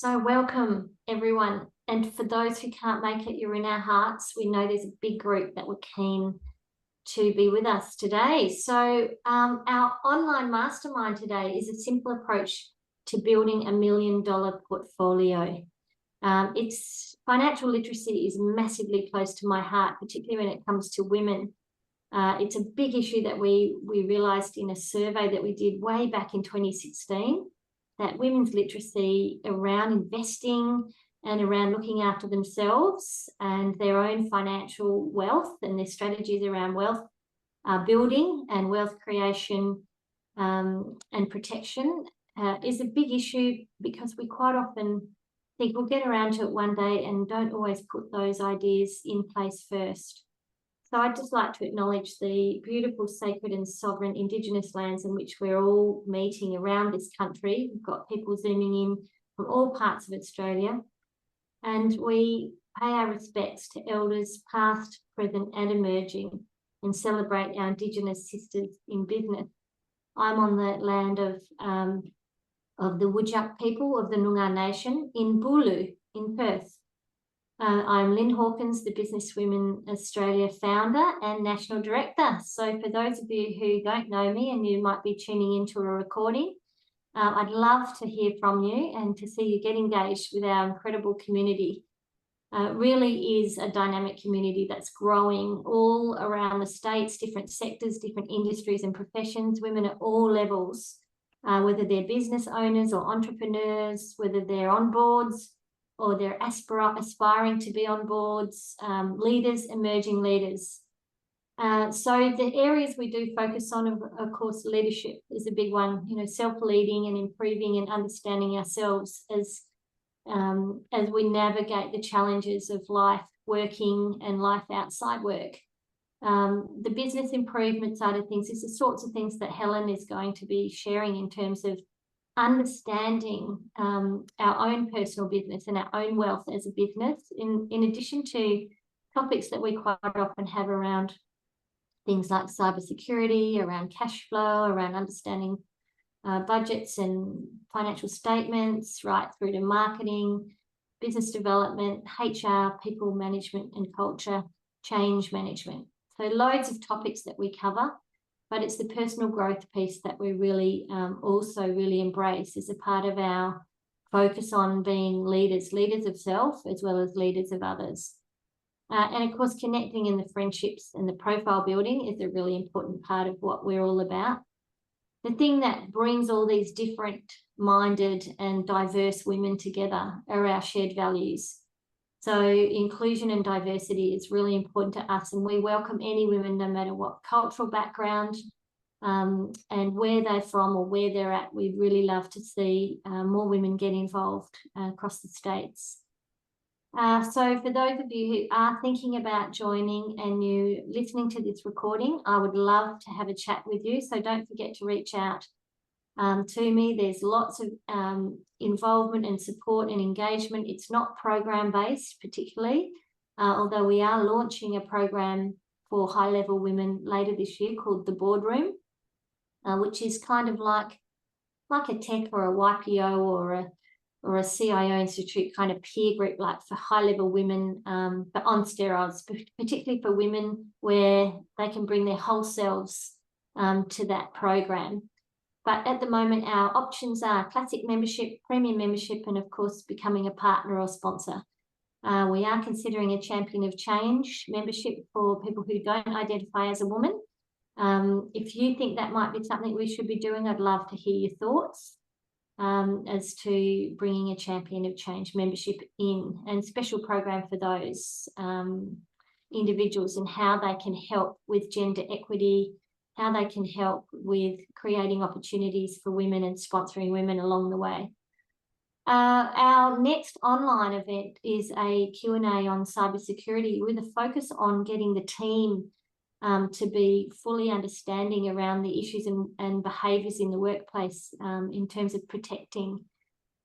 So welcome, everyone. And for those who can't make it, you're in our hearts. We know there's a big group that were keen to be with us today. So our online mastermind today is a simple approach to building $1 million portfolio. It's financial literacy is massively close to my heart, particularly when it comes to women. It's a big issue that we realised in a survey that we did way back in 2016, that women's literacy around investing and around looking after themselves and their own financial wealth and their strategies around wealth building and wealth creation and protection is a big issue, because we quite often think we'll get around to it one day and don't always put those ideas in place first. So I'd just like to acknowledge the beautiful, sacred and sovereign Indigenous lands in which we're all meeting around this country. We've got people zooming in from all parts of Australia, and we pay our respects to elders past, present and emerging, and celebrate our Indigenous sisters in business. I'm on the land of the Whadjuk people of the Noongar Nation in Bulu in Perth. I'm Lyn Hawkins, the Businesswomen Australia founder and national director. So for those of you who don't know me and you might be tuning into a recording, I'd love to hear from you and to see you get engaged with our incredible community. Really is a dynamic community that's growing all around the states, different sectors, different industries and professions, women at all levels, whether they're business owners or entrepreneurs, whether they're on boards or they're aspiring to be on boards, leaders, emerging leaders. So the areas we do focus on, of course, leadership is a big one, self-leading and improving and understanding ourselves as we navigate the challenges of life, working and life outside work. The business improvement side of things is the sorts of things that Helen is going to be sharing in terms of understanding our own personal business and our own wealth as a business, in addition to topics that we quite often have around things like cybersecurity, around cash flow, around understanding budgets and financial statements, right through to marketing, business development, HR, people management and culture, change management. So loads of topics that we cover, but it's the personal growth piece that we really also really embrace as a part of our focus on being leaders of self as well as leaders of others. And of course, connecting in the friendships and the profile building is a really important part of what we're all about. The thing that brings all these different minded and diverse women together are our shared values. So inclusion and diversity is really important to us, and we welcome any women, no matter what cultural background and where they're from or where they're at. We'd really love to see more women get involved across the states. So for those of you who are thinking about joining and you listening to this recording, I would love to have a chat with you. So don't forget to reach out to me. There's lots of involvement and support and engagement. It's not program based particularly, although we are launching a program for high level women later this year called The Boardroom, which is kind of like a tech or a YPO or a CIO Institute kind of peer group, like for high level women, but on steroids, particularly for women, where they can bring their whole selves to that program. But at the moment, our options are classic membership, premium membership, and of course, becoming a partner or sponsor. We are considering a champion of change membership for people who don't identify as a woman. If you think that might be something we should be doing, I'd love to hear your thoughts as to bringing a champion of change membership in, and special program for those individuals and how they can help with gender equity, how they can help with creating opportunities for women and sponsoring women along the way. Our next online event is a Q&A on cybersecurity with a focus on getting the team to be fully understanding around the issues and behaviours in the workplace in terms of protecting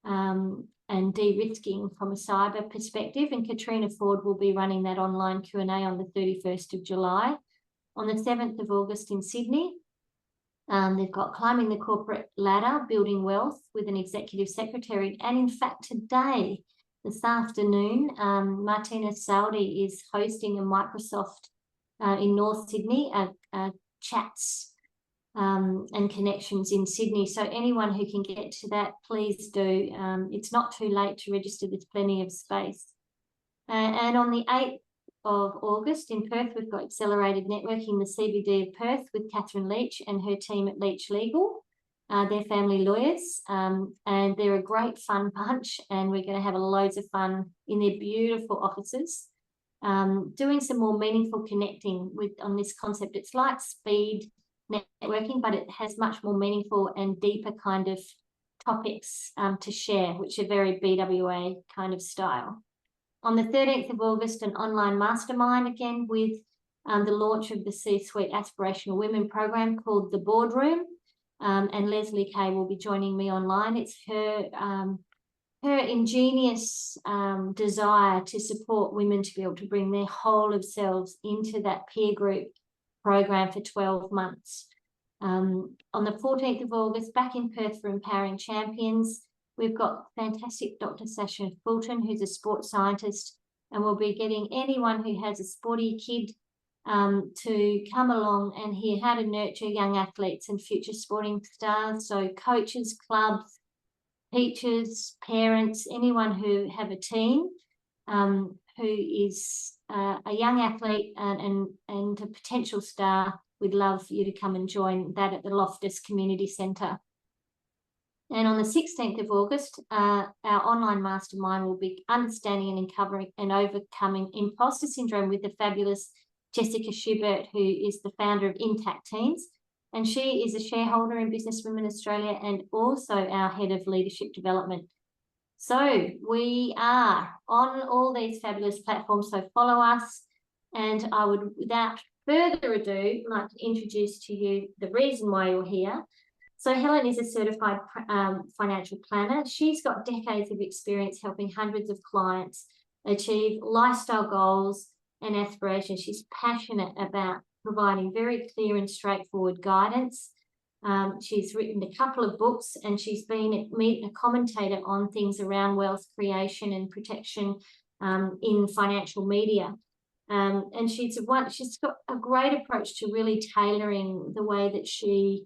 and de-risking from a cyber perspective. And Katrina Ford will be running that online Q&A on the 31st of July. On the 7th of August in Sydney, They've got Climbing the Corporate Ladder, Building Wealth with an Executive Secretary. And in fact, today, this afternoon, Martina Saudi is hosting a Microsoft in North Sydney, chats and connections in Sydney. So anyone who can get to that, please do. It's not too late to register. There's plenty of space. And on the 8th of August in Perth, we've got Accelerated Networking, the CBD of Perth, with Catherine Leach and her team at Leach Legal. They're family lawyers, and they're a great fun bunch, and we're going to have loads of fun in their beautiful offices, doing some more meaningful connecting on this concept. It's like speed networking, but it has much more meaningful and deeper kind of topics to share, which are very BWA kind of style. On the 13th of August, an online mastermind again with the launch of the C-Suite Aspirational Women program called The Boardroom, and Leslie Kay will be joining me online. It's her ingenious desire to support women to be able to bring their whole of selves into that peer group program for 12 months. On the 14th of August, back in Perth for Empowering Champions, we've got fantastic Dr. Sasha Fulton, who's a sports scientist, and we'll be getting anyone who has a sporty kid to come along and hear how to nurture young athletes and future sporting stars. So coaches, clubs, teachers, parents, anyone who have a teen who is a young athlete and a potential star, we'd love for you to come and join that at the Loftus Community Centre. And on the 16th of August, our online mastermind will be understanding and uncovering and overcoming imposter syndrome with the fabulous Jessica Schubert, who is the founder of Intact Teams. And she is a shareholder in Businesswomen Australia and also our head of leadership development. So we are on all these fabulous platforms, so follow us. And I would, without further ado, like to introduce to you the reason why you're here. So Helen is a certified financial planner. She's got decades of experience helping hundreds of clients achieve lifestyle goals and aspirations. She's passionate about providing very clear and straightforward guidance. She's written a couple of books, and she's been a commentator on things around wealth creation and protection in financial media. And she's got a great approach to really tailoring the way that she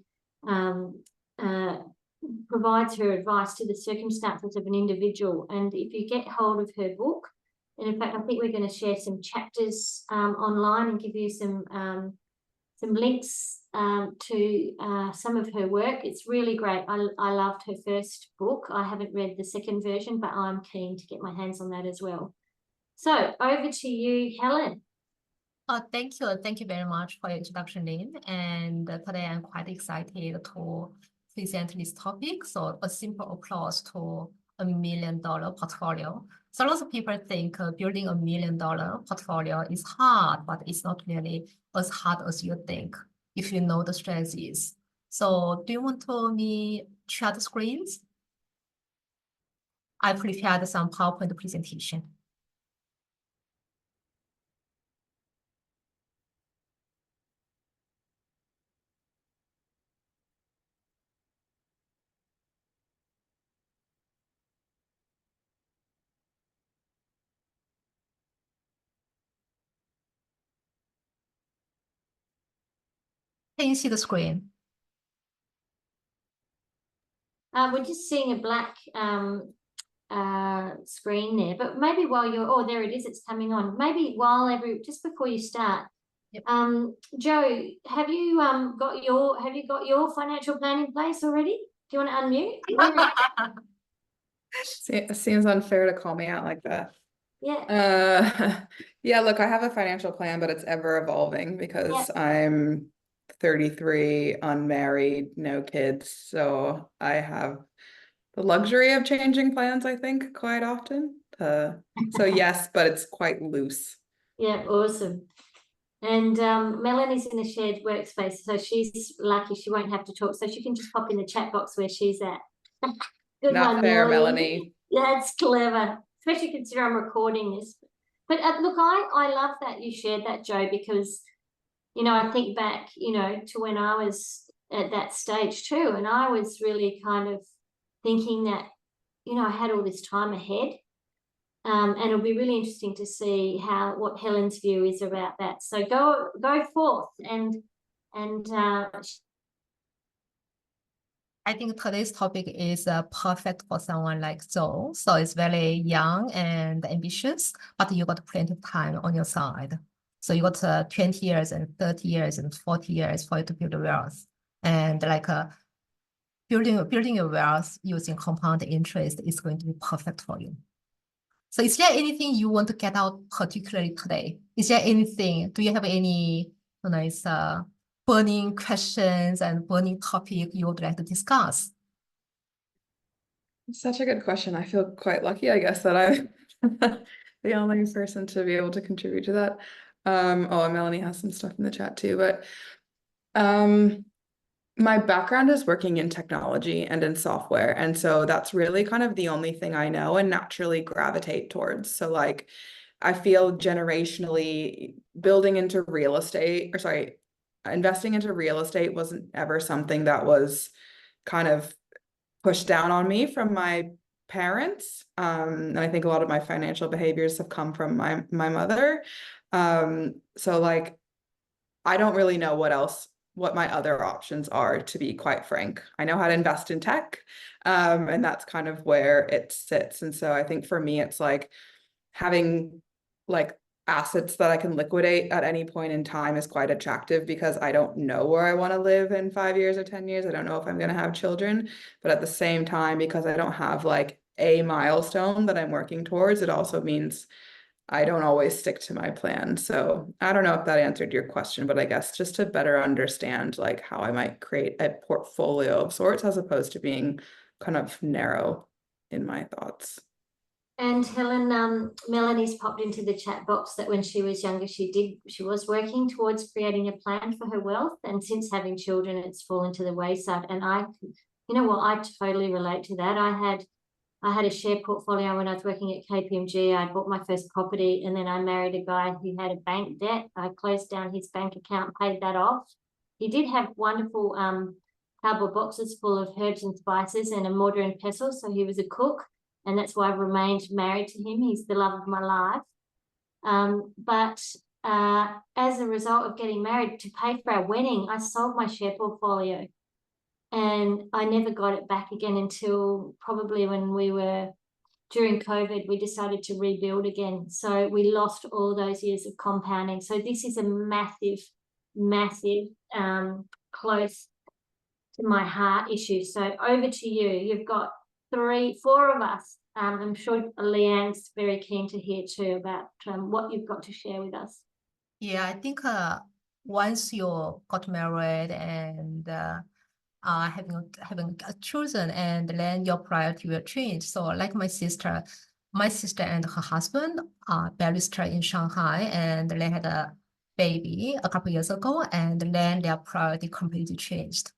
provides her advice to the circumstances of an individual. And if you get hold of her book, and in fact, I think we're going to share some chapters online and give you some links to some of her work. It's really great. I loved her first book. I haven't read the second version, but I'm keen to get my hands on that as well. So over to you, Helen. Thank you. Thank you very much for your introduction, Lyn. And today I'm quite excited to present this topic. So a simple applause to $1 million portfolio. So lots of people think building $1 million portfolio is hard, but it's not really as hard as you think if you know the strategies. So do you want to share the screens? I prepared some PowerPoint presentation. Can you see the screen? We're just seeing a black screen there, but maybe while you're, oh, there it is, it's coming on. Maybe just before you start, yep. Joe, have you got your financial plan in place already? Do you want to unmute? It seems unfair to call me out like that. Yeah. Yeah, look, I have a financial plan, but it's ever evolving because I'm 33, unmarried, no kids. So I have the luxury of changing plans, I think, quite often. So yes, but it's quite loose. Yeah, awesome. And Melanie's in a shared workspace, so she's lucky she won't have to talk. So she can just pop in the chat box where she's at. Good Not one, fair, Melanie. That's clever, especially considering I'm recording this. But look, I love that you shared that, Joe, because, you know, I think back, you know, to when I was at that stage too. And I was really kind of thinking that, you know, I had all this time ahead. And it'll be really interesting to see what Helen's view is about that. So go forth and I think today's topic is perfect for someone like Zoe. So it's very young and ambitious, but you got plenty of time on your side. So you got 20 years and 30 years and 40 years for you to build wealth. And like building your wealth using compound interest is going to be perfect for you. So is there anything you want to get out particularly today? Is there anything, do you have any nice burning questions and burning topic you would like to discuss? Such a good question. I feel quite lucky, I guess, that I'm the only person to be able to contribute to that. Oh, and Melanie has some stuff in the chat too, but my background is working in technology and in software. And so that's really kind of the only thing I know and naturally gravitate towards. So like, I feel generationally building into real estate, or sorry, investing into real estate wasn't ever something that was kind of pushed down on me from my parents. And I think a lot of my financial behaviors have come from my mother. So like, I don't really know what my other options are, to be quite frank. I know how to invest in tech, and that's kind of where it sits. And so I think for me, it's like having like assets that I can liquidate at any point in time is quite attractive, because I don't know where I want to live in 5 years or 10 years. I don't know if I'm going to have children, but at the same time, because I don't have like a milestone that I'm working towards, it also means I don't always stick to my plan. So I don't know if that answered your question, but I guess just to better understand like how I might create a portfolio of sorts, as opposed to being kind of narrow in my thoughts. And Helen, Melanie's popped into the chat box that when she was younger, she was working towards creating a plan for her wealth, and since having children, it's fallen to the wayside. And you know what, I totally relate to that. I had a share portfolio when I was working at KPMG. I bought my first property, and then I married a guy who had a bank debt. I closed down his bank account, paid that off. He did have wonderful cardboard boxes full of herbs and spices and a mortar and pestle, so he was a cook. And that's why I've remained married to him. He's the love of my life. But as a result of getting married, to pay for our wedding, I sold my share portfolio. And I never got it back again until probably when during COVID, we decided to rebuild again. So we lost all those years of compounding. So this is a massive, massive, close to my heart issue. So over to you. You've got 4 of us. I'm sure Leanne's very keen to hear too about what you've got to share with us. Yeah, I think once you got married and having children, and then your priority will change. So like my sister and her husband are barrister in Shanghai, and they had a baby a couple years ago, and then their priority completely changed.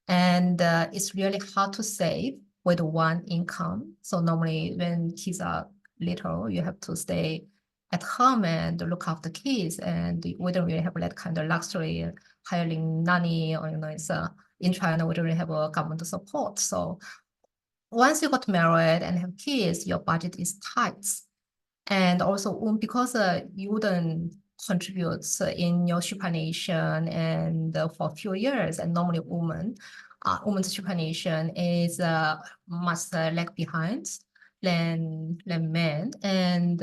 And it's really hard to save with one income. So normally when kids are little, you have to stay at home and look after kids, and we don't really have that kind of luxury hiring nanny, or it's in China we don't really have a government support. So once you got married and have kids, your budget is tight. And also because you wouldn't contribute in your superannuation and for a few years, and normally women's superannuation is much lag behind than men. And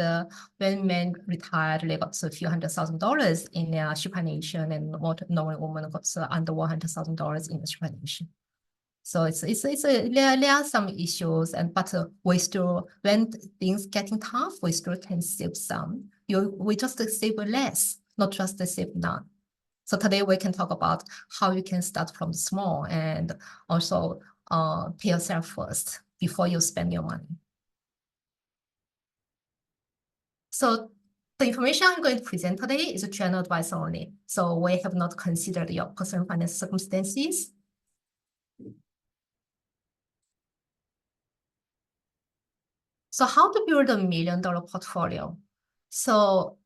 when men retired, they got a few $100,000 in their superannuation, and normally women got under $100,000 in the superannuation. So there are some issues, but we still, when things getting tough, we still can save some. We just save less, not just save none. So today we can talk about how you can start from small, and also pay yourself first before you spend your money. So the information I'm going to present today is a general advice only. So we have not considered your personal financial circumstances. So how to build $1 million portfolio? So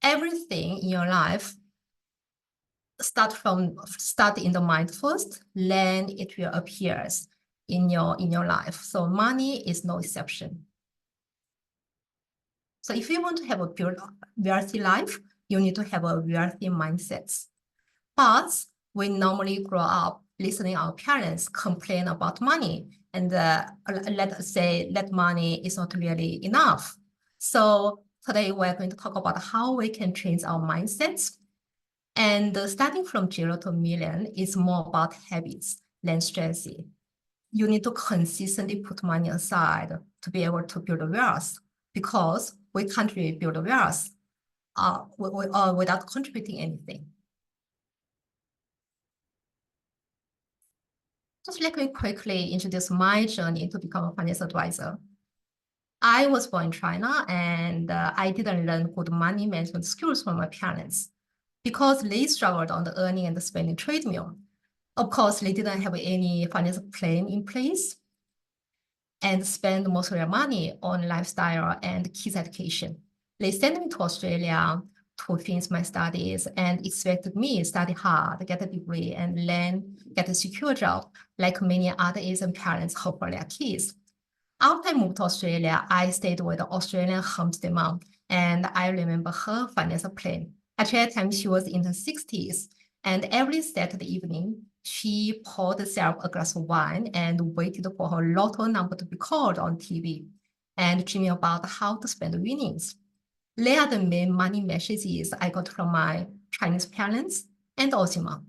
everything in your life start in the mind first, then it will appear in your life. So money is no exception. So if you want to have a wealthy life, you need to have a wealthy mindset. But we normally grow up listening our parents complain about money, and let us say that money is not really enough. So today we're going to talk about how we can change our mindsets. And starting from 0 to million is more about habits than strategy. You need to consistently put money aside to be able to build wealth, because we can't really build wealth without contributing anything. Just let me quickly introduce my journey to become a financial advisor. I was born in China, and I didn't learn good money management skills from my parents because they struggled on the earning and the spending treadmill. Of course, they didn't have any financial plan in place and spend most of their money on lifestyle and kids education. They sent me to Australia to finish my studies and expected me to study hard, get a degree, and then get a secure job like many other Asian parents hope for their kids. After I moved to Australia, I stayed with the Australian homestay mom, and I remember her financial plan. At that time, she was in her 60s, and every Saturday evening, she poured herself a glass of wine and waited for her lotto number to be called on TV and dreaming about how to spend the winnings. They are the main money messages I got from my Chinese parents and Aussie mom.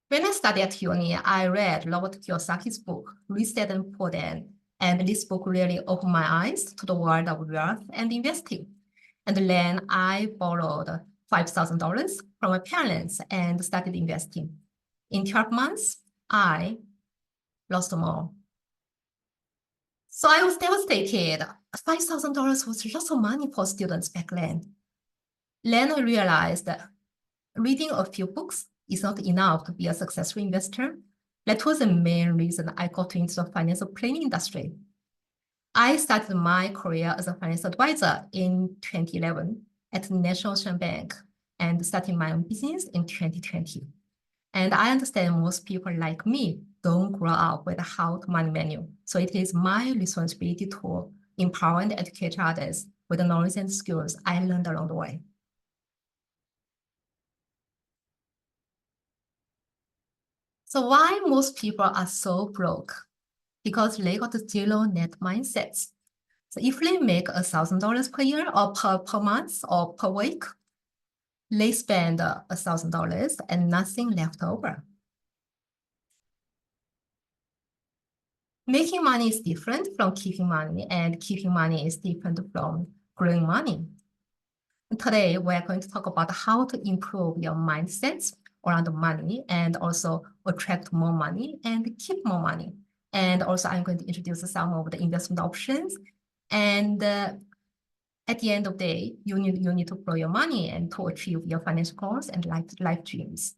When I studied at uni, I read Robert Kiyosaki's book, Rich Dad and Poor Dad, and this book really opened my eyes to the world of wealth and investing. And then I borrowed $5,000 from my parents and started investing. In 12 months, I lost them all. So I was devastated. $5,000 was lots of money for students back then. Then I realized that reading a few books is not enough to be a successful investor. That was the main reason I got into the financial planning industry. I started my career as a financial advisor in 2011 at the National Ocean Bank and started my own business in 2020. And I understand most people like me don't grow up with a how-to-money manual. So it is my responsibility to empower and educate others with the knowledge and skills I learned along the way. So why most people are so broke? Because they got zero net mindsets. So if they make $1,000 per year or per month or per week, they spend $1,000 and nothing left over. Making money is different from keeping money, and keeping money is different from growing money. Today, we're going to talk about how to improve your mindsets around money and also attract more money and keep more money. And also, I'm going to introduce some of the investment options. And at the end of the day, you need to grow your money and to achieve your financial goals and life dreams.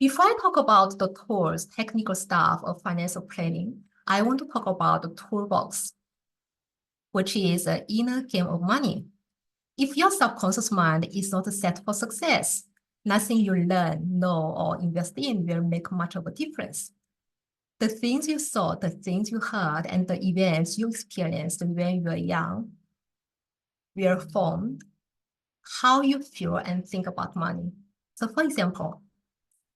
Before I talk about the tools, technical stuff of financial planning, I want to talk about the toolbox, which is the inner game of money. If your subconscious mind is not set for success, nothing you learn, know, or invest in will make much of a difference. The things you saw, the things you heard, and the events you experienced when you were young will form how you feel and think about money. So for example,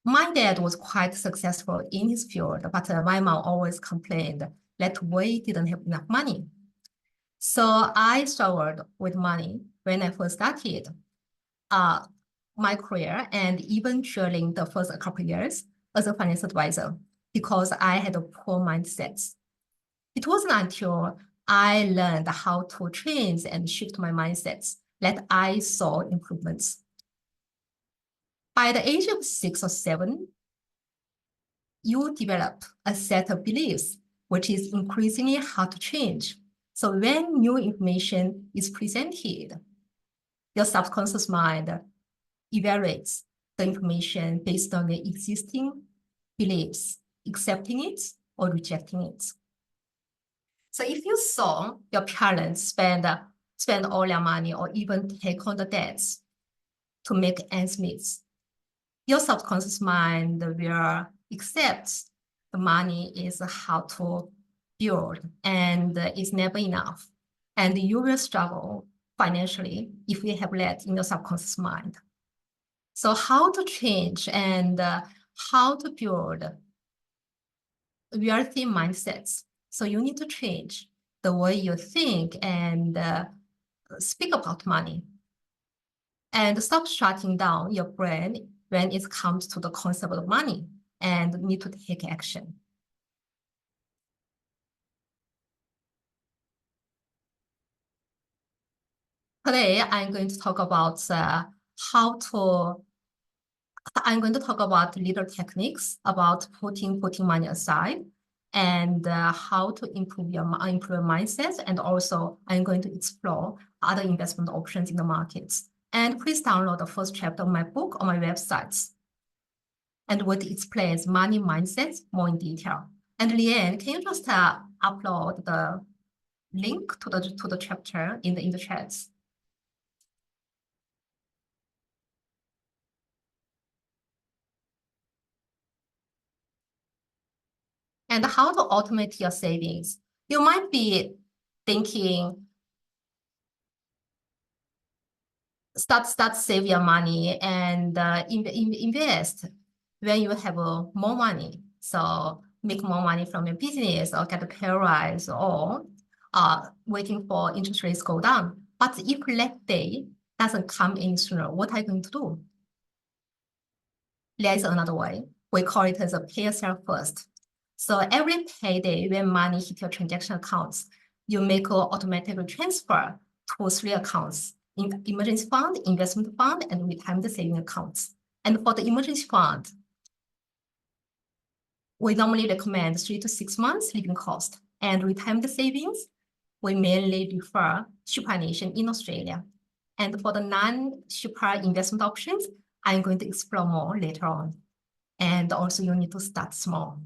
my dad was quite successful in his field, but my mom always complained that we didn't have enough money. So I struggled with money when I first started my career and even during the first couple of years as a financial advisor because I had a poor mindset. It wasn't until I learned how to change and shift my mindsets that I saw improvements. By the age of 6 or 7, you develop a set of beliefs, which is increasingly hard to change. So when new information is presented, your subconscious mind evaluates the information based on the existing beliefs, accepting it or rejecting it. So if you saw your parents spend all their money or even take on the debts to make ends meet, your subconscious mind will accept the money is how to build and it's never enough. And you will struggle financially if you have that in your subconscious mind. So how to change and how to build wealthy mindsets. So you need to change the way you think and speak about money. And stop shutting down your brain when it comes to the concept of money and need to take action. Today, I'm going to talk about little techniques about putting money aside and how to improve your mindset. And also, I'm going to explore other investment options in the markets. And please download the first chapter of my book on my websites, and what explains money mindset more in detail. And Lyn, can you just upload the link to the chapter in the chats? And how to automate your savings. You might be thinking, start save your money and invest when you have more money. So make more money from your business or get a pay rise or waiting for interest rates go down. But if that day doesn't come in sooner, what are you going to do? There is another way. We call it as a pay yourself first. So every payday when money hits your transaction accounts, you make an automatic transfer to 3 accounts: emergency fund, investment fund, and retirement saving accounts. And for the emergency fund, we normally recommend 3 to 6 months living cost. And retirement savings, we mainly refer superannuation in Australia. And for the non-super investment options, I'm going to explore more later on. And also you need to start small.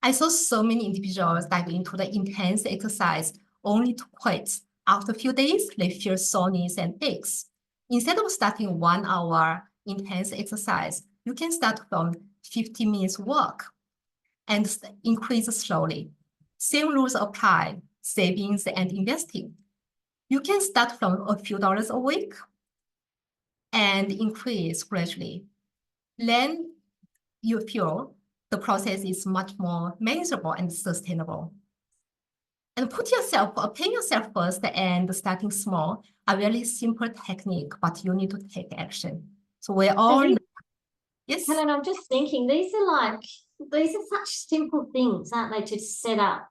I saw so many individuals dive into the intense exercise only to quit. After a few days, they feel soreness and aches. Instead of starting 1 hour intense exercise, you can start from 50 minutes walk and increase slowly. Same rules apply, savings and investing. You can start from a few dollars a week and increase gradually. Then you feel the process is much more manageable and sustainable. And paying yourself first and starting small are really simple technique, but you need to take action. So we're all, yes. Helen, I'm just thinking, these are such simple things, aren't they, to set up?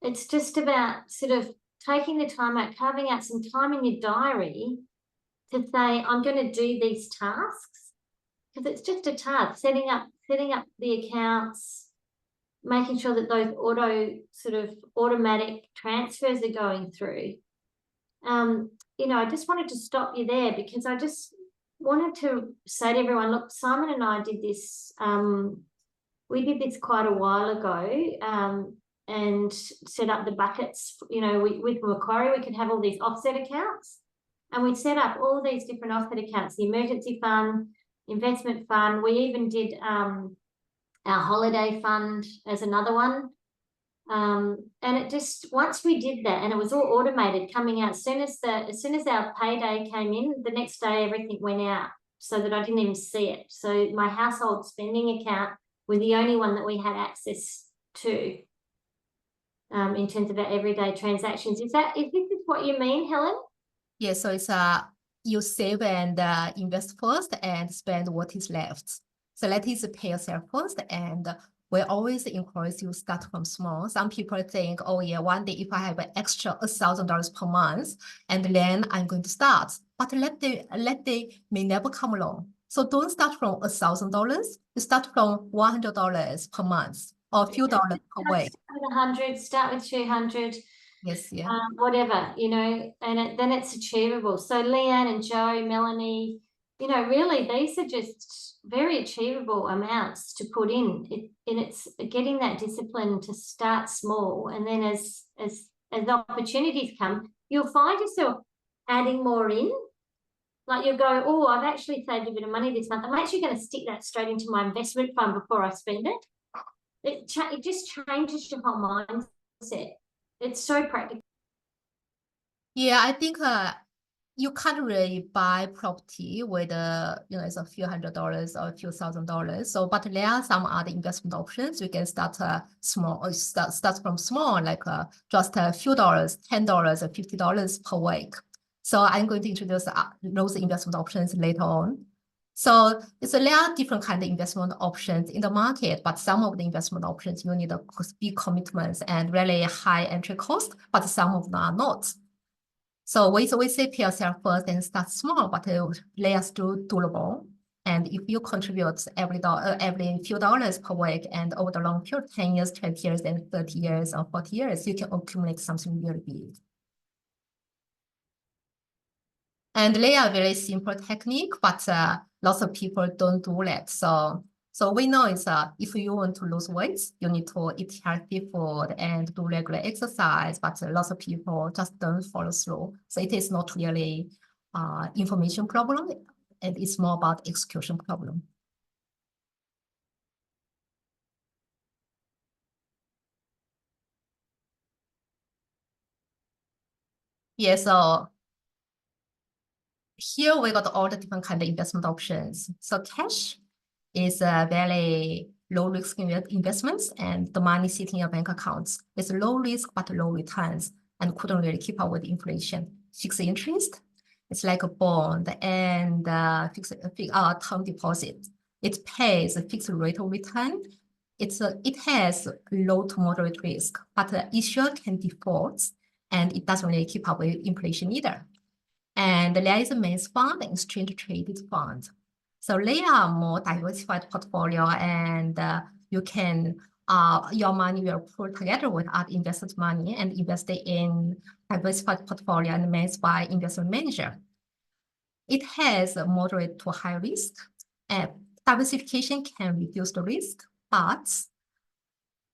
It's just about sort of taking the time out, carving out some time in your diary to say, I'm going to do these tasks, because it's just a task, setting up the accounts, making sure that those automatic transfers are going through. I just wanted to stop you there because I just wanted to say to everyone, look, Simon and I did this, we did this quite a while ago, and set up the buckets. With Macquarie, we could have all these offset accounts, and we set up all these different offset accounts, the emergency fund, investment fund. We even did our holiday fund as another one. And it just, once we did that, and it was all automated coming out, as soon as our payday came in, the next day everything went out so that I didn't even see it. So my household spending account was the only one that we had access to, in terms of our everyday transactions. Is this what you mean, Helen? Yeah, so it's you save and invest first and spend what is left. So that is pay yourself first, and we always encourage you to start from small. Some people think, oh yeah, one day if I have an extra $1,000 per month, and then I'm going to start. But that day may never come along. So don't start from $1,000. You start from $100 per month or a few dollars per week. Start with 100, start with 200. Yes, yeah. Whatever, and then it's achievable. So Leanne and Joe, Melanie, you know, really these are just very achievable amounts to put in. And it's getting that discipline to start small, and then as opportunities come, you'll find yourself adding more in. Like you'll go, oh, I've actually saved a bit of money this month. I'm actually going to stick that straight into my investment fund before I spend it. It just changes your whole mindset. It's so practical. Yeah, I think you can't really buy property with it's a few $100s or a few $1,000s. So, but there are some other investment options. You can start small, or start from small, like just a few dollars, $10 or $50 per week. So I'm going to introduce those investment options later on. So there are different kind of investment options in the market, but some of the investment options you need big commitments and really high entry cost, but some of them are not. So we say pay yourself first and start small, but they are still doable. And if you contribute every few dollars per week, and over the long period, 10 years, 20 years, and 30 years or 40 years, you can accumulate something really big. And they are very simple technique, but lots of people don't do that. So we know it's if you want to lose weight, you need to eat healthy food and do regular exercise, but lots of people just don't follow through. So it is not really information problem, and it's more about execution problem. Yeah, so here we got all the different kind of investment options. So cash is a very low risk investments, and the money sitting in your bank accounts. It's low risk but low returns and couldn't really keep up with inflation. Fixed interest, it's like a bond and fixed term deposit. It pays a fixed rate of return. It has low to moderate risk, but the issuer can default, and it doesn't really keep up with inflation either. And there is a main fund and exchange traded fund. So they are more diversified portfolio, and you can your money will pull together with other investors' money and invest it in diversified portfolio and managed by investment manager. It has a moderate to high risk, and diversification can reduce the risk, but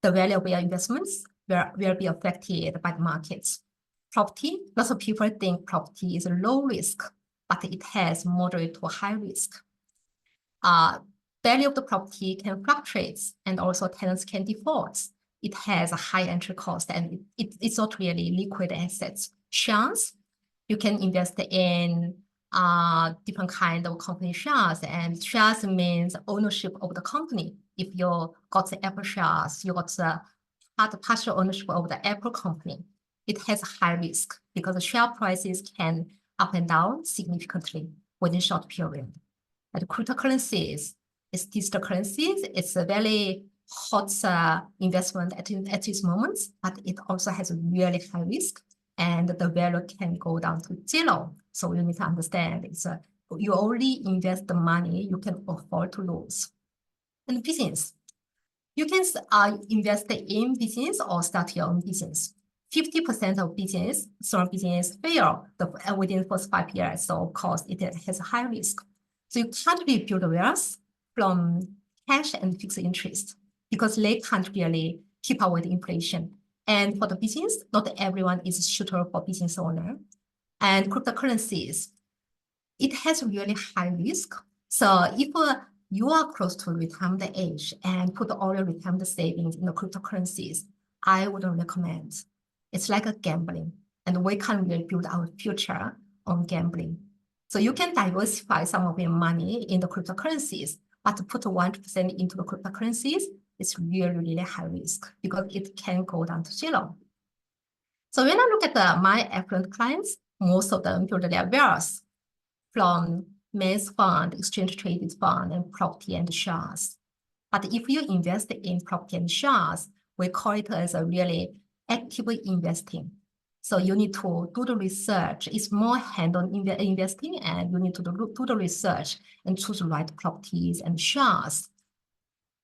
the value of your investments will be affected by the markets. Property, lots of people think property is low risk, but it has moderate to high risk. Value of the property can fluctuate, and also tenants can default. It has a high entry cost, and it's not really liquid assets. Shares, you can invest in different kind of company shares, and shares means ownership of the company. If you got the Apple shares, you got the partial ownership of the Apple company. It has high risk because the share prices can up and down significantly within short period. And cryptocurrencies, it's digital currencies. It's a very hot investment at this moment, but it also has a really high risk, and the value can go down to zero. So you need to understand it's you only invest the money you can afford to lose. And business, you can invest in business or start your own business. 50% of small business fail within the first 5 years. So of course it has a high risk. So you can't really build wealth from cash and fixed interest because they can't really keep up with inflation. And for the business, not everyone is suitable for business owner. And cryptocurrencies, it has really high risk. So if you are close to retirement age and put all your retirement savings in the cryptocurrencies, I wouldn't recommend. It's like a gambling, and we can't really build our future on gambling. So you can diversify some of your money in the cryptocurrencies, but to put 1% into the cryptocurrencies, it's really, really high risk because it can go down to zero. So when I look at my affluent clients, most of them build their wealth from mass fund, exchange traded fund, and property and shares. But if you invest in property and shares, we call it as a really active investing. So you need to do the research. It's more hand-on investing, and you need to do the research and choose the right properties and shares.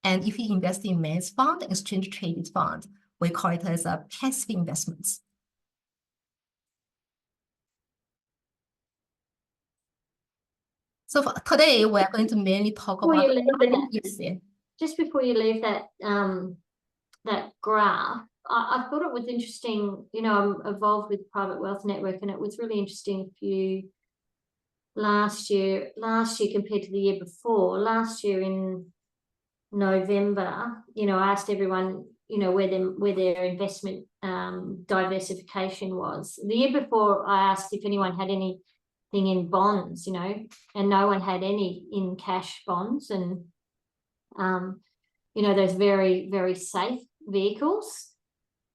And if you invest in mass fund, exchange traded fund, we call it as a passive investments. So for today, we're going to mainly talk Before about you leave that, yes, yeah. just before you leave that that graph, I thought it was interesting. You know, I'm involved with Private Wealth Network, and it was really interesting if you last year compared to the year before. Last year in November, you know, I asked everyone, you know, where their investment diversification was. The year before, I asked if anyone had anything in bonds, you know, and no one had any in cash bonds, and you know, those very, very safe vehicles.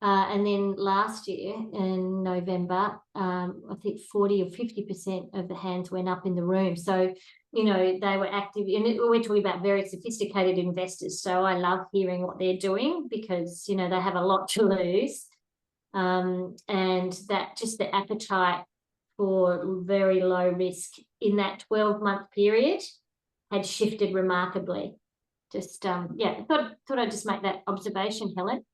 And then last year in November, I think 40 or 50% of the hands went up in the room. So, you know, they were active, and we're talking about very sophisticated investors. So I love hearing what they're doing, because, you know, they have a lot to lose. And that just the appetite for very low risk in that 12-month period had shifted remarkably. Just yeah, thought I'd just make that observation, Helen.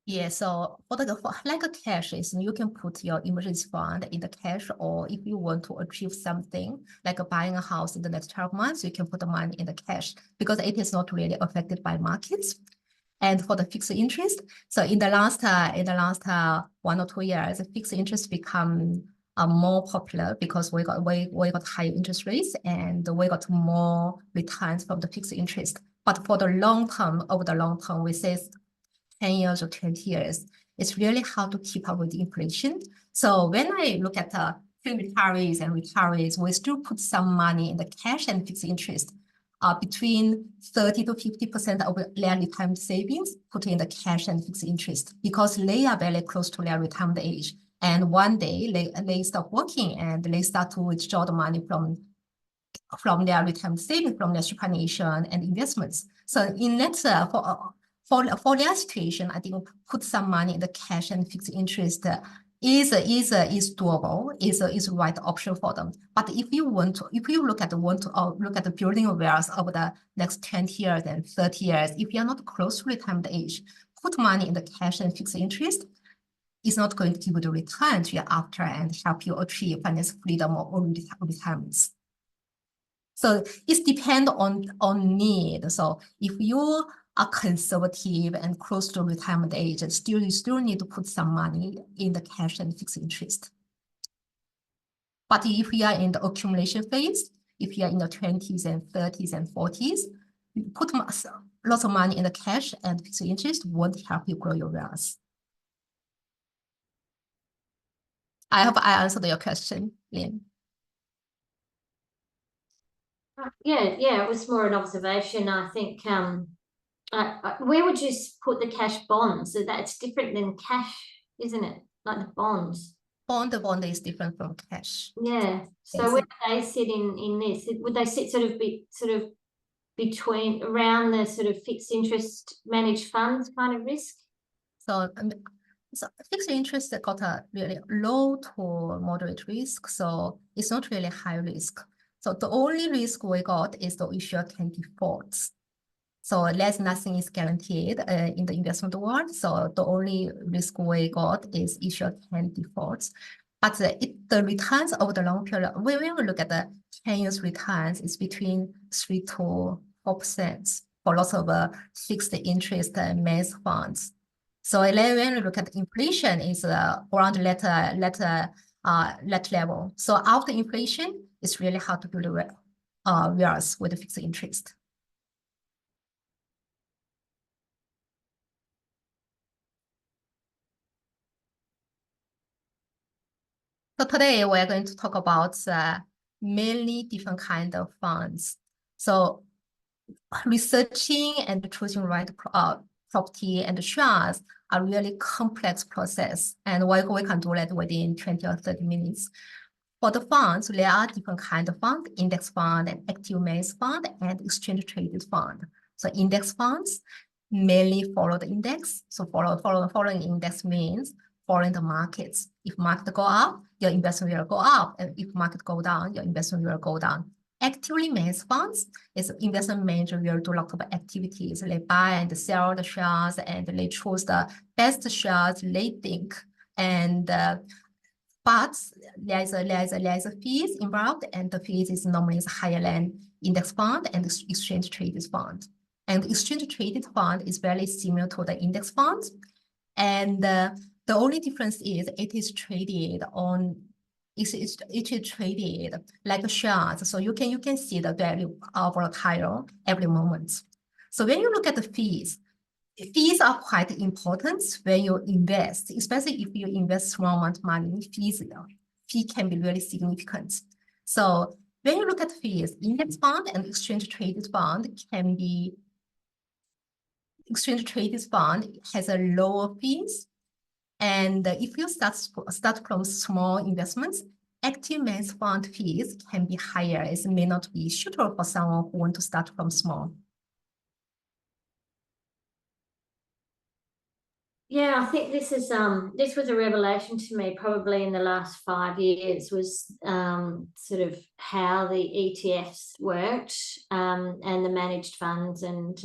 Yeah, so for like a cash is you can put your emergency fund in the cash, or if you want to achieve something like buying a house in the next 12 months, you can put the money in the cash because it is not really affected by markets. And for the fixed interest, so in the last 1 or 2 years, fixed interest become more popular because we got higher interest rates and we got more returns from the fixed interest. But for the long term, over the long term, we say 10 years or 20 years, it's really hard to keep up with the inflation. So when I look at the pre-retirees and retirees, we still put some money in the cash and fixed interest. Between 30 to 50% of their retirement savings put in the cash and fixed interest because they are very close to their retirement age. And one day they stop working and they start to withdraw the money from their retirement savings, from their superannuation and investments. So in that for their situation, I think put some money in the cash and fixed interest is doable, is the right option for them. But if you look at the building of wealth over the next 20 years and 30 years, if you're not close to retirement age, put money in the cash and fixed interest is not going to give you the return to you after and help you achieve financial freedom or retirements. So it depends on need. So if you are conservative and close to retirement age, you still need to put some money in the cash and fixed interest. But if you are in the accumulation phase, if you are in the 20s and 30s and 40s, put lots of money in the cash and fixed interest won't help you grow your wealth. I hope I answered your question, Lyn. Yeah, it was more an observation. I think where would you put the cash bonds? So that's different than cash, isn't it? Like the bonds. Bond is different from cash. Yeah. So Yes. where do they sit in this? Would they sit sort of between around the sort of fixed interest managed funds kind of risk? So fixed interest got a really low to moderate risk, so it's not really high risk. So the only risk we got is the issuer can default. So nothing is guaranteed in the investment world. So the only risk we got is issuer can default. But the returns over the long period, when we look at the 10 years returns, it's between 3 to 4% for lots of fixed interest managed funds. So when we look at inflation, is around that level. So after inflation, it's really hard to build wealth with fixed interest. So today we're going to talk about many different kinds of funds. So researching and choosing right property and shares are really complex process, and we can do that within 20 or 30 minutes. For the funds, there are different kinds of funds: index fund, and active managed fund, and exchange traded fund. So index funds mainly follow the index. So following index means following the markets. If market go up, your investment will go up, and if market go down, your investment will go down. Actively managed funds is investment manager will do lots of activities. They buy and sell the shares, and they choose the best shares they think. And but there's a fees involved, and the fees is normally higher than index fund and exchange traded fund. And exchange traded fund is very similar to the index funds, and the only difference is it is traded on. It is traded like shares, so you can see the value of volatile every moment. So when you look at the fees are quite important when you invest, especially if you invest small amount of money. Fee can be really significant. So when you look at fees, index fund and exchange traded fund has a lower fees. And if you start from small investments, active managed fund fees can be higher. It may not be suitable for someone who want to start from small. Yeah, I think this was a revelation to me probably in the last 5 years, was sort of how the ETFs worked and the managed funds, and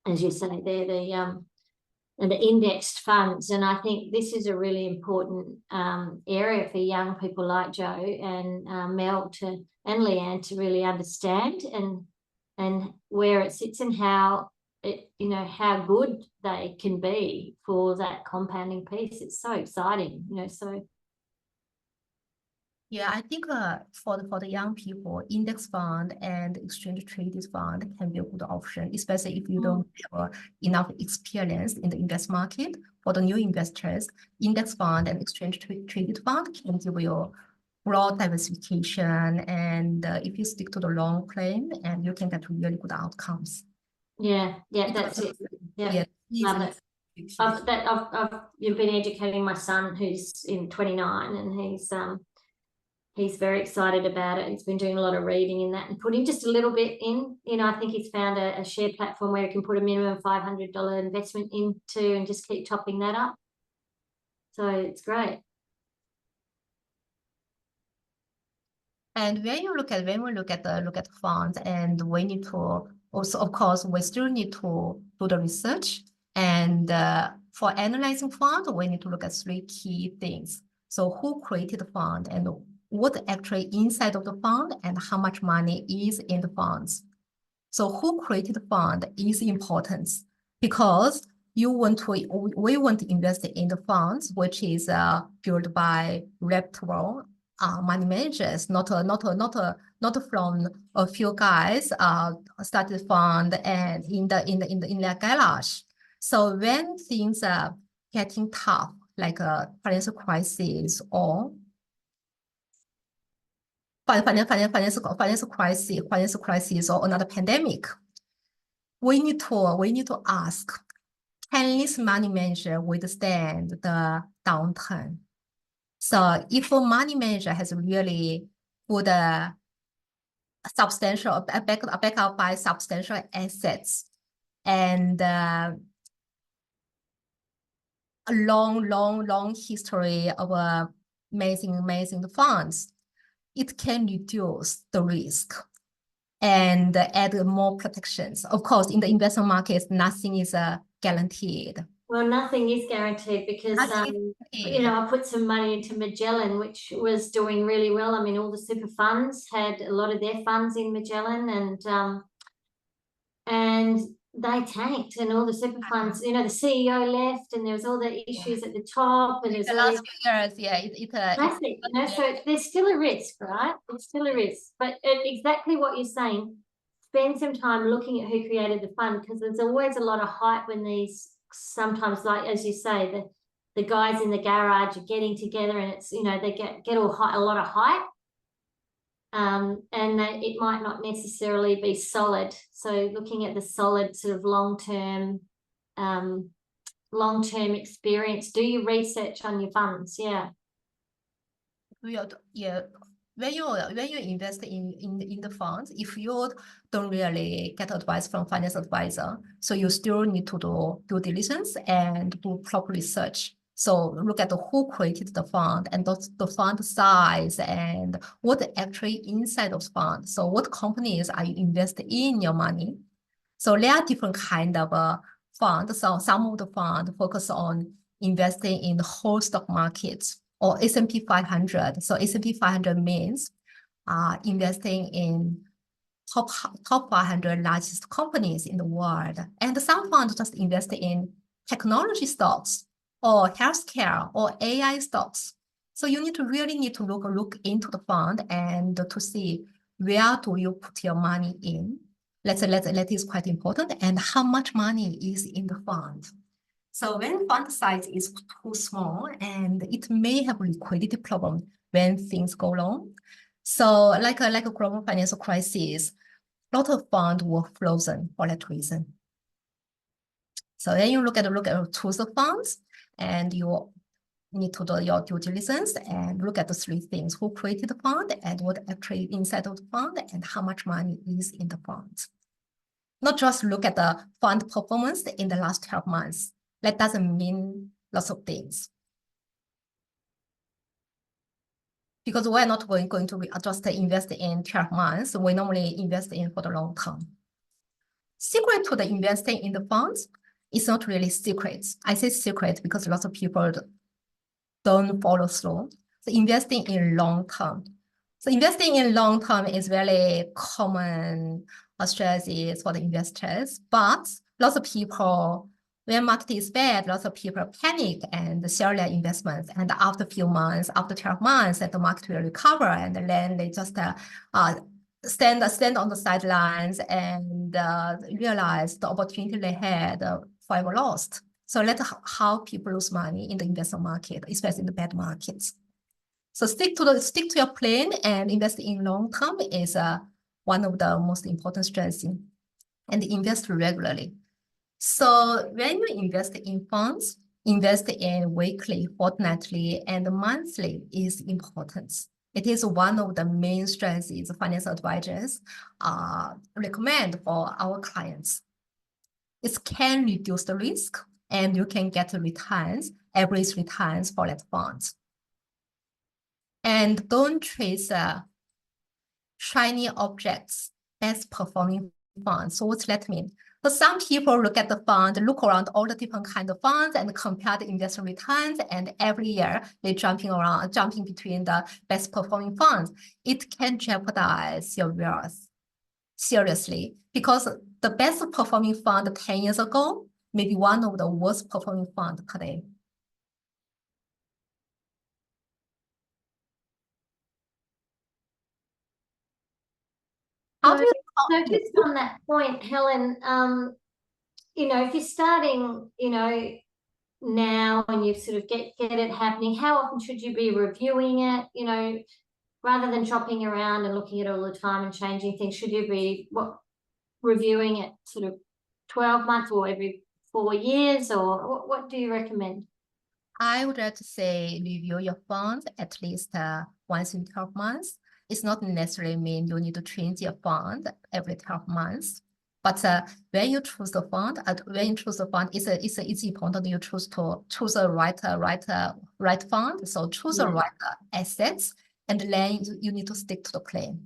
as you say, they're the indexed funds. And I think this is a really important area for young people like Joe and Mel and Leanne to really understand, and where it sits and how how good they can be for that compounding piece. It's so exciting, so. Yeah, I think for the young people, index fund and exchange traded fund can be a good option, especially if you don't have enough experience in the invest market. For the new investors, index fund and exchange traded fund can give you broad diversification, and if you stick to the long claim, and you can get really good outcomes. Yeah, that's it. Yeah, love it. You've been educating my son, who's in 29, and he's very excited about it. He's been doing a lot of reading in that and putting just a little bit in. I think he's found a shared platform where he can put a minimum $500 investment into and just keep topping that up. So it's great. And when we look at funds, and we need to also, of course, we still need to do the research. And for analyzing fund, we need to look at 3 key things. So who created the fund, and what actually inside of the fund, and how much money is in the funds. So who created the fund is important, because we want to invest in the funds which is built by reputable money managers, not from a few guys started fund and in their garage. So when things are getting tough, like a financial crisis or financial crisis or another pandemic, we need to ask, can this money manager withstand the downturn? So if a money manager has really good substantial backed up by substantial assets and a long history of managing the funds, it can reduce the risk and add more protections. Of course, in the investment markets, nothing is guaranteed. Well, nothing is guaranteed, because I put some money into Magellan, which was doing really well. I mean, all the super funds had a lot of their funds in Magellan, and they tanked, and all the super funds, the CEO left, and there was all the issues at the top, and there's the all last few years, classic, so there's still a risk, right? It's still a risk, but exactly what you're saying, spend some time looking at who created the fund, because there's always a lot of hype when these, sometimes, like as you say, the guys in the garage are getting together, and it's they get a lot of hype, and it might not necessarily be solid. So looking at the solid sort of long-term experience, do your research on your funds. Yeah. When you invest in the funds, if you don't really get advice from financial advisor, so you still need to do due diligence and do proper research. So look at who created the fund, and the fund size, and what actually inside of the fund. So what companies are you investing in your money? So there are different kind of funds. So some of the fund focus on investing in the whole stock market, or S&P 500. So S&P 500 means investing in top 500 largest companies in the world. And some funds just invest in technology stocks or healthcare or AI stocks. So you really need to look into the fund and to see where do you put your money in. That is quite important, and how much money is in the fund. So when fund size is too small, and it may have liquidity problem when things go wrong. So like a global financial crisis, a lot of funds were frozen for that reason. So then you look at choose the funds, and you need to do your due diligence and look at the three things: who created the fund, and what actually inside of the fund, and how much money is in the fund. Not just look at the fund performance in the last 12 months. That doesn't mean lots of things. Because we're not going to just invest in 12 months. We normally invest in for the long term. Secret to the investing in the funds is not really secret. I say secret because lots of people don't follow through. So investing in long term. So investing in long term is very common strategies for the investors, but lots of people, when market is bad, lots of people panic and sell their investments. And after a few months, after 12 months, that the market will recover, and then they just stand on the sidelines and realize the opportunity they had forever lost. So that's how people lose money in the investment market, especially in the bad markets. So stick to your plan and invest in long term is one of the most important strategies, and invest regularly. So when you invest in funds, invest in weekly, fortnightly, and monthly is important. It is one of the main strategies financial advisors recommend for our clients. It can reduce the risk, and you can get returns, average returns for that fund. And don't chase shiny objects as performing funds. So what's that mean? So some people look at the fund, look around all the different kinds of funds and compare the investment returns, and every year they're jumping between the best performing funds. It can jeopardize your wealth seriously, because the best performing fund 10 years ago may be one of the worst performing funds today. So just on that point, Helen, if you're starting, now and you sort of get it happening, how often should you be reviewing it? Rather than chopping around and looking at it all the time and changing things, should you be reviewing it sort of 12 months or every 4 years, or what do you recommend? I would like to say review your fund at least once in 12 months. It's not necessarily mean you need to change your fund every 12 months. But when you choose the fund, it's important you choose the right fund. So choose the right assets, and then you need to stick to the plan.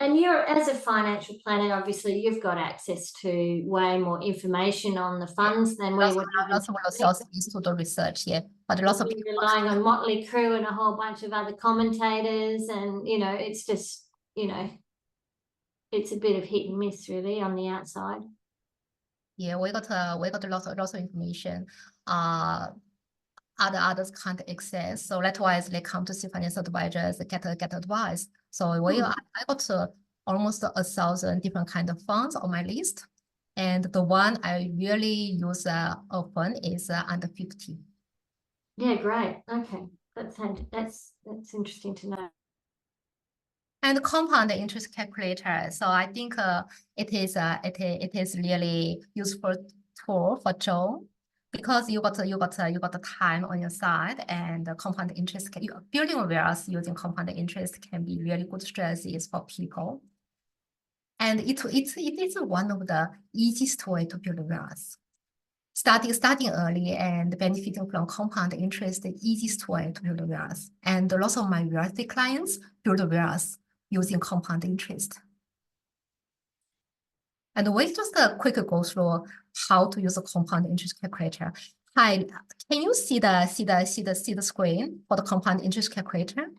And as a financial planner, obviously you've got access to way more information on the funds than we would have. Lots of ourselves to the research, yeah. But lots of people relying on Motley Crue and a whole bunch of other commentators, and it's just it's a bit of hit and miss really on the outside. Yeah, we got lots of information. Others can't access, so that's why they come to see financial advisors, get advice. So I got almost 1,000 different kind of funds on my list, and the one I really use often is under 50. Yeah, great. Okay, that's interesting to know. And compound interest calculator. So I think it is really useful tool for Joe, because you got the time on your side, and the compound interest building wealth using compound interest can be really good strategies for people. And it is one of the easiest way to build wealth. Starting early and benefiting from compound interest, the easiest way to build wealth. And lots of my wealthy clients build wealth using compound interest. And we just quickly go through how to use a compound interest calculator. Hi, can you see the screen for the compound interest calculator?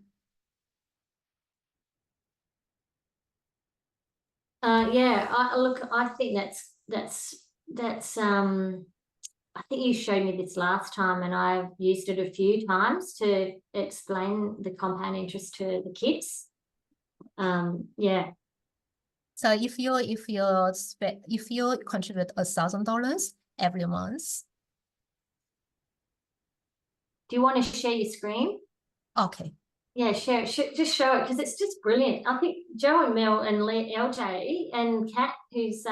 Yeah, I think I think you showed me this last time, and I've used it a few times to explain the compound interest to the kids. Yeah. So if you contribute $1,000 every month. Do you want to share your screen? Okay. Yeah, just show it, because it's just brilliant. I think Joe and Mel and LJ and Kat, who's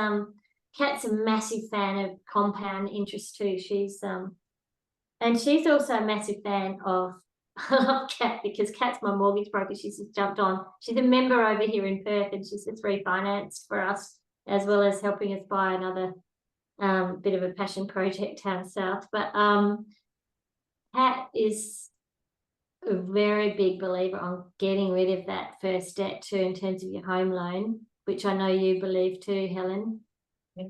Kat's a massive fan of compound interest too. She's and she's also a massive fan of Kat, because Kat's my mortgage broker. She's just jumped on. She's a member over here in Perth, and she's just refinanced for us, as well as helping us buy another bit of a passion project down south. But Kat is a very big believer on getting rid of that first debt too, in terms of your home loan, which I know you believe too, Helen. Yeah.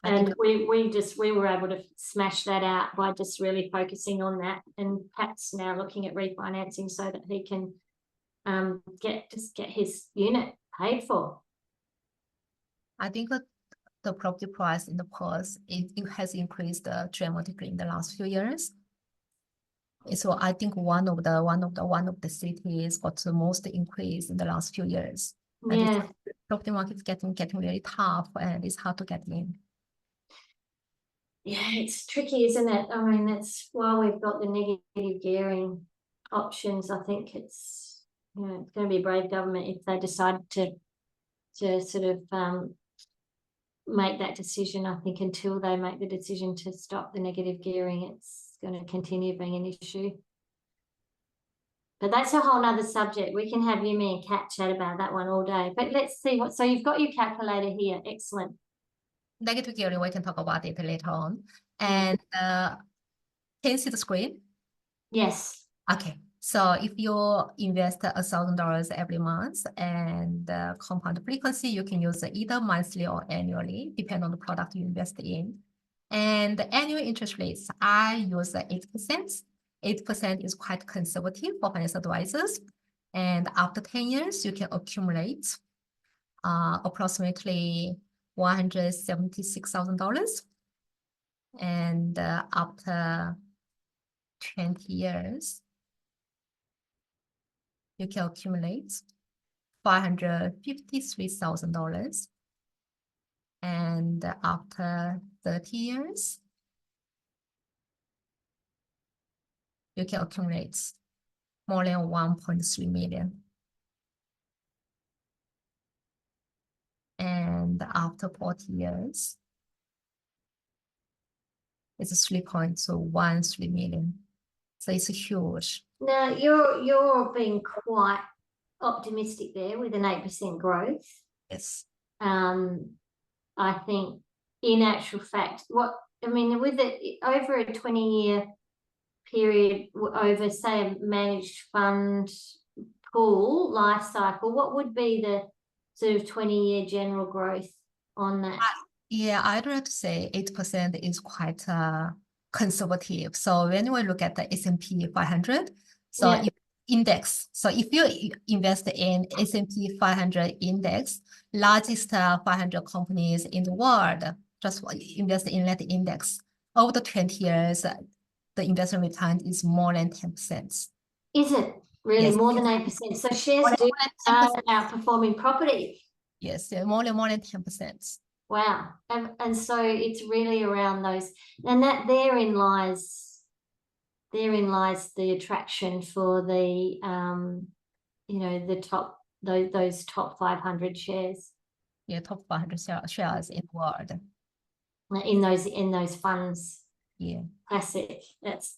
And we were able to smash that out by just really focusing on that. And Pat's now looking at refinancing so that he can get his unit paid for. I think that the property price in the Perth it has increased dramatically in the last few years. So I think one of the cities got the most increase in the last few years. And Yeah. the property market is getting really tough, and it's hard to get in. Yeah, it's tricky, isn't it? I mean, that's why we've got the negative gearing options. I think it's it's going to be a brave government if they decide to sort of make that decision. I think until they make the decision to stop the negative gearing, it's going to continue being an issue. But that's a whole nother subject. We can have you, me, and Kat chat about that one all day. But let's see so you've got your calculator here. Excellent. Negative gearing, we can talk about it later on. And can you see the screen? Yes. Okay. So if you invest $1,000 every month, and compound frequency, you can use either monthly or annually, depending on the product you invest in. And the annual interest rates, I use 8%. 8% is quite conservative for financial advisors. And after 10 years, you can accumulate approximately $176,000. And after 20 years, you can accumulate $553,000. And after 30 years, you can accumulate more than 1.3 million. And after 40 years, it's 3.13 million. So it's huge. Now you're being quite optimistic there with an 8% growth. Yes. I think in actual fact, with it over a 20-year period, over say a managed fund pool life cycle, what would be the sort of 20-year general growth on that? Yeah, I'd like to say 8% is quite conservative. So when we look at the S&P 500, so if index, so if you invest in S&P 500 index, largest 500 companies in the world, just invest in that index, over the 20 years, the investment return is more than 10%. Is it really? Yes. More than 8%? So shares do outperforming property. Yes, more than 10%. Wow. And so it's really around those, and that therein lies the attraction for the the top those top 500 shares. Yeah, top 500 shares in the world. In those funds. Yeah. Classic. That's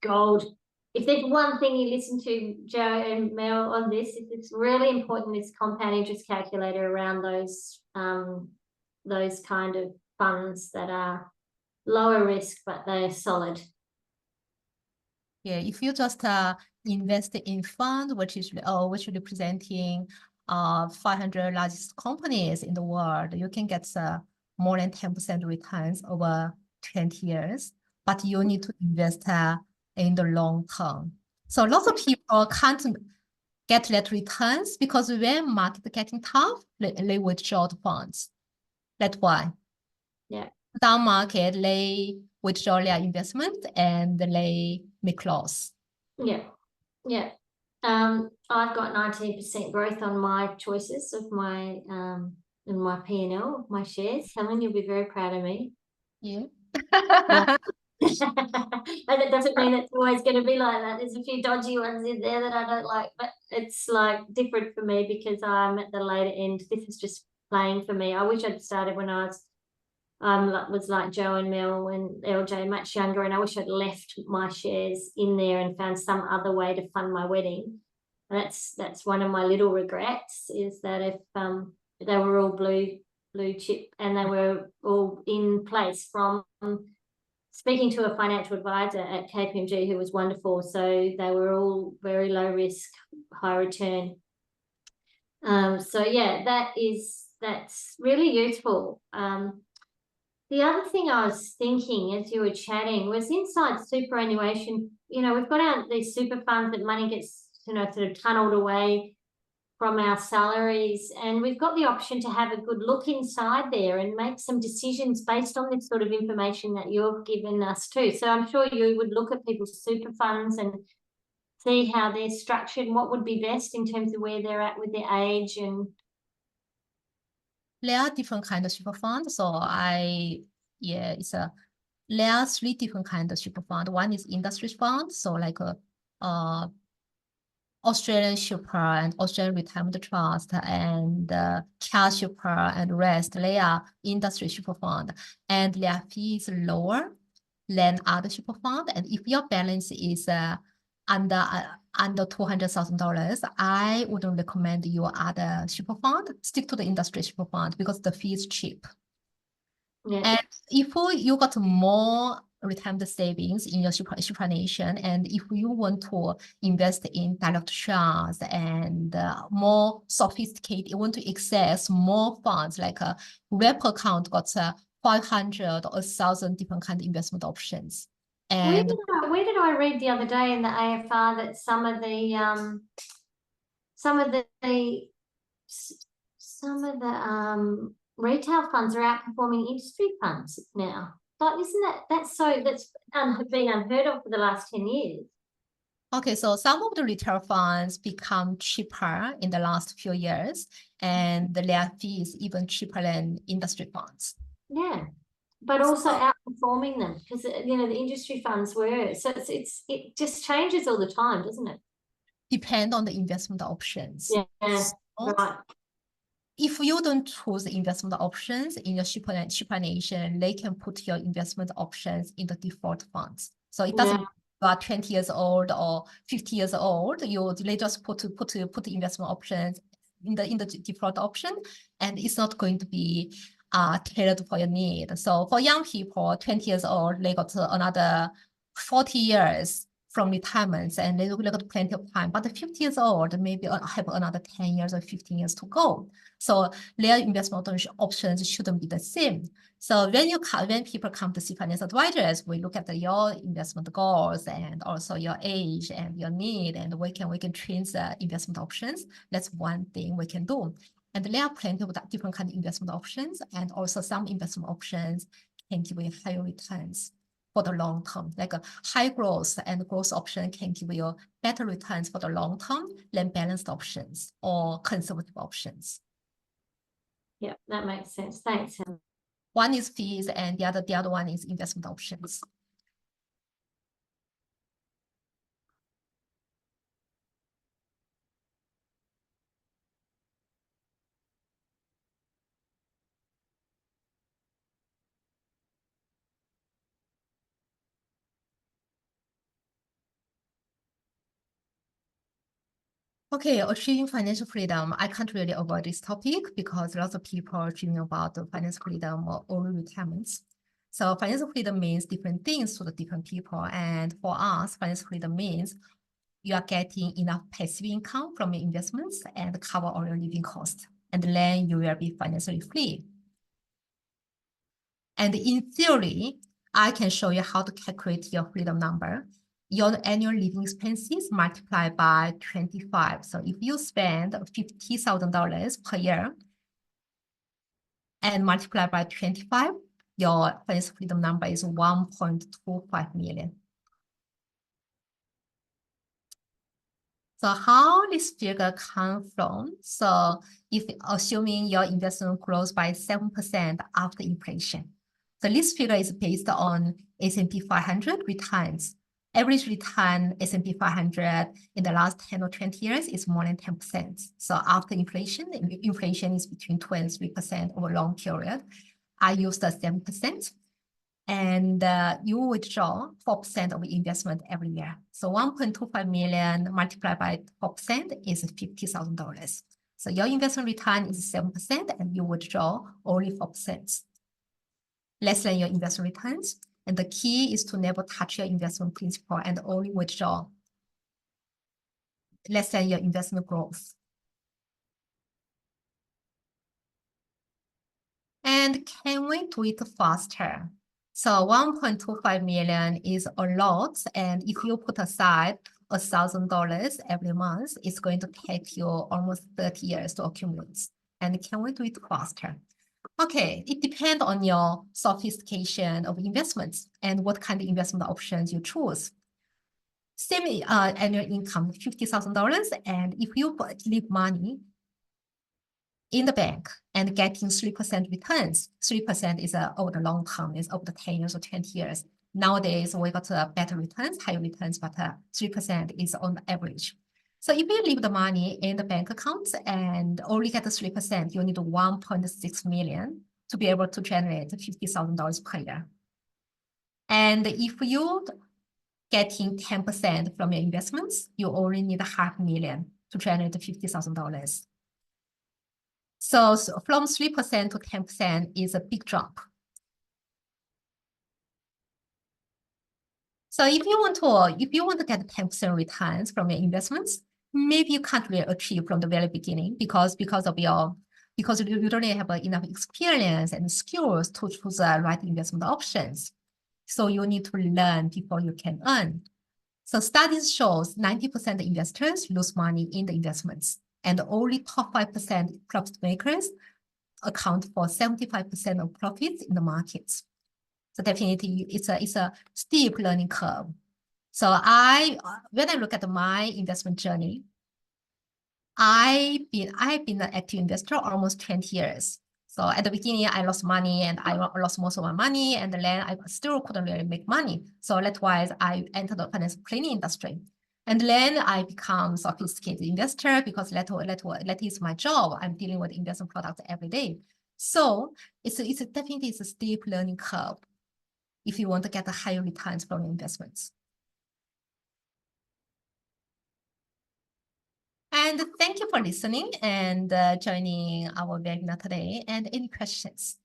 gold. If there's one thing you listen to Joe and Mel on this, it's really important, this compound interest calculator around those kind of funds that are lower risk, but they're solid. Yeah, if you just invest in fund, which is representing 500 largest companies in the world, you can get more than 10% returns over 20 years, but you need to invest in the long term. So lots of people can't get that returns because when market getting tough, they withdraw the funds. That's why. Yeah. Down market, they withdraw their investment and they make loss. Yeah. Yeah. I've got 19% growth on my choices of my in my P&L, my shares. Helen, you'll be very proud of me. Yeah. And it doesn't mean it's always going to be like that. There's a few dodgy ones in there that I don't like, but it's like different for me because I'm at the later end. This is just playing for me. I wish I'd started when I was like Joe and Mel and LJ much younger, and I wish I'd left my shares in there and found some other way to fund my wedding. That's one of my little regrets, is that if they were all blue chip and they were all in place from speaking to a financial advisor at KPMG who was wonderful. So they were all very low risk, high return. So yeah, that's really useful. The other thing I was thinking as you were chatting was inside superannuation. We've got these super funds that money gets, sort of tunneled away from our salaries, and we've got the option to have a good look inside there and make some decisions based on this sort of information that you've given us too. So I'm sure you would look at people's super funds and see how they're structured and what would be best in terms of where they're at with their age. And there are different kinds of super funds. So there are 3 different kinds of super fund. One is industry fund. So like Australian super and Australian retirement trust and cash super and rest, they are industry super fund, and their fee is lower than other super fund. And if your balance is under $200,000, I wouldn't recommend your other super fund. Stick to the industry super fund because the fee is cheap. yeah. And if you got more retirement savings in your superannuation, and if you want to invest in direct shares and more sophisticated, you want to access more funds, like a wrap account got 500 or 1,000 different kind of investment options. And where did I read the other day in the AFR that some of the retail funds are outperforming industry funds now? But that's been unheard of for the last 10 years. Okay, so some of the retail funds become cheaper in the last few years, and their fees even cheaper than industry funds. Yeah, but also outperforming them because the industry funds were. So it just changes all the time, doesn't it? Depend on the investment options. Yeah, so, right. If you don't choose the investment options in your superannuation, they can put your investment options in the default funds. So it doesn't matter if you are 20 years old or 50 years old, they just put the investment options in the default option, and it's not going to be tailored for your need. So for young people, 20 years old, they got another 40 years from retirement, and they got plenty of time. But the 50 years old maybe have another 10 years or 15 years to go. So their investment options shouldn't be the same. So when people come to see financial advisors, we look at your investment goals and also your age and your need, and we can change the investment options. That's one thing we can do. And there are plenty of different kind of investment options, and also some investment options can give you higher returns for the long term. Like a high growth and growth option can give you better returns for the long term than balanced options or conservative options. Yeah, that makes sense. Thanks. One is fees, and the other one is investment options. Okay, achieving financial freedom. I can't really avoid this topic because lots of people are dreaming about the financial freedom or early retirements. So financial freedom means different things to the different people. And for us, financial freedom means you are getting enough passive income from your investments and cover all your living costs. And then you will be financially free. And in theory, I can show you how to calculate your freedom number. Your annual living expenses multiplied by 25. So if you spend $50,000 per year and multiply by 25, your financial freedom number is 1.25 million. So how this figure come from? So if assuming your investment grows by 7% after inflation. So this figure is based on S&P 500 returns. Average return S&P 500 in the last 10 or 20 years is more than 10%. So after inflation is between 2 and 3% over a long period. I used the 7%. And you withdraw 4% of investment every year. So 1.25 million multiplied by 4% is $50,000. So your investment return is 7% and you withdraw only 4%. Less than your investment returns. And the key is to never touch your investment principal and only withdraw less than your investment growth. And can we do it faster? So 1.25 million is a lot. And if you put aside $1,000 every month, it's going to take you almost 30 years to accumulate. And can we do it faster? Okay, it depends on your sophistication of investments and what kind of investment options you choose. Same annual income, $50,000. And if you leave money in the bank and getting 3% returns, 3% is over the long term, is over the 10 years or 20 years. Nowadays, we got better returns, higher returns, but 3% is on the average. So if you leave the money in the bank accounts and only get the 3%, you need 1.6 million to be able to generate $50,000 per year. And if you getting 10% from your investments, you only need $500,000 to generate $50,000. So from 3% to 10% is a big drop. So if you want to get 10% returns from your investments, maybe you can't really achieve from the very beginning because you don't have enough experience and skills to choose the right investment options. So you need to learn before you can earn. So studies shows 90% of investors lose money in the investments, and only top 5% profit makers account for 75% of profits in the markets. So definitely it's a steep learning curve. So when I look at my investment journey, I've been an active investor almost 20 years. So at the beginning, I lost money and I lost most of my money, and then I still couldn't really make money. So that's why I entered the financial planning industry. And then I become a sophisticated investor because that is my job. I'm dealing with investment products every day. So it's definitely a steep learning curve if you want to get the higher returns from your investments. And thank you for listening and joining our webinar today. And any questions?